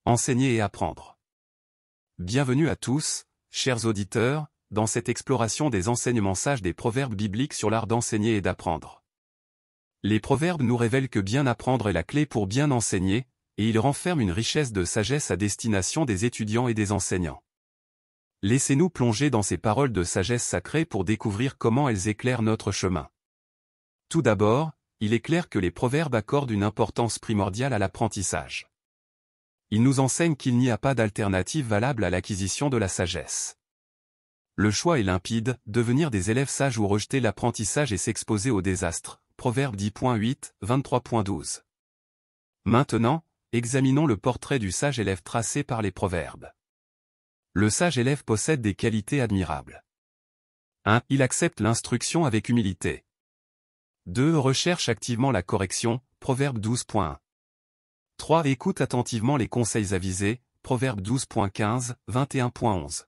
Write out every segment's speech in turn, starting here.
Enseigner et apprendre. Bienvenue à tous, chers auditeurs, dans cette exploration des enseignements sages des proverbes bibliques sur l'art d'enseigner et d'apprendre. Les proverbes nous révèlent que bien apprendre est la clé pour bien enseigner, et ils renferment une richesse de sagesse à destination des étudiants et des enseignants. Laissez-nous plonger dans ces paroles de sagesse sacrée pour découvrir comment elles éclairent notre chemin. Tout d'abord, il est clair que les proverbes accordent une importance primordiale à l'apprentissage. Ils nous enseignent qu'il n'y a pas d'alternative valable à l'acquisition de la sagesse. Le choix est limpide, devenir des élèves sages ou rejeter l'apprentissage et s'exposer au désastre. Proverbe 10.8, 23.12. Maintenant, examinons le portrait du sage élève tracé par les proverbes. Le sage élève possède des qualités admirables. 1. Il accepte l'instruction avec humilité. 2. Recherche activement la correction. Proverbe 12.1. 3. Écoute attentivement les conseils avisés, Proverbe 12.15, 21.11.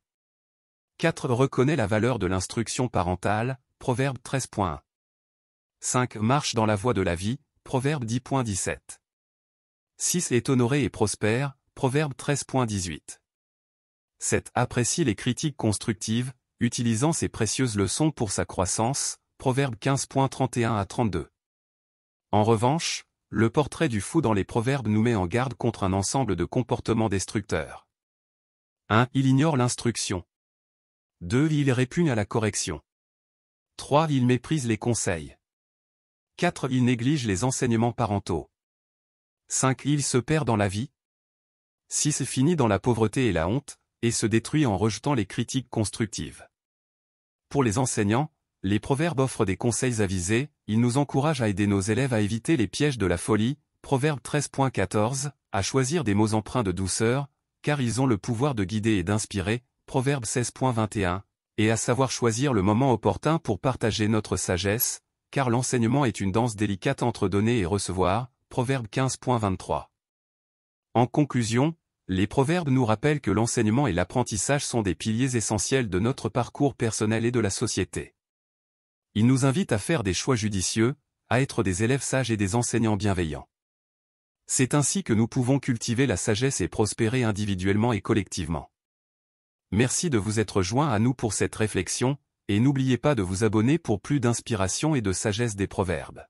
4. Reconnaît la valeur de l'instruction parentale, Proverbe 13.1. 5. Marche dans la voie de la vie, Proverbe 10.17. 6. Est honoré et prospère, Proverbe 13.18. 7. Apprécie les critiques constructives, utilisant ces précieuses leçons pour sa croissance, Proverbe 15.31 à 32. En revanche, le portrait du fou dans les proverbes nous met en garde contre un ensemble de comportements destructeurs. 1. Il ignore l'instruction. 2. Il répugne à la correction. 3. Il méprise les conseils. 4. Il néglige les enseignements parentaux. 5. Il se perd dans la vie. 6. Finit dans la pauvreté et la honte, et se détruit en rejetant les critiques constructives. Pour les enseignants, les proverbes offrent des conseils avisés, ils nous encouragent à aider nos élèves à éviter les pièges de la folie, Proverbe 13.14, à choisir des mots empreints de douceur, car ils ont le pouvoir de guider et d'inspirer, Proverbe 16.21, et à savoir choisir le moment opportun pour partager notre sagesse, car l'enseignement est une danse délicate entre donner et recevoir, Proverbe 15.23. En conclusion, les proverbes nous rappellent que l'enseignement et l'apprentissage sont des piliers essentiels de notre parcours personnel et de la société. Ils nous invitent à faire des choix judicieux, à être des élèves sages et des enseignants bienveillants. C'est ainsi que nous pouvons cultiver la sagesse et prospérer individuellement et collectivement. Merci de vous être joints à nous pour cette réflexion, et n'oubliez pas de vous abonner pour plus d'inspiration et de sagesse des proverbes.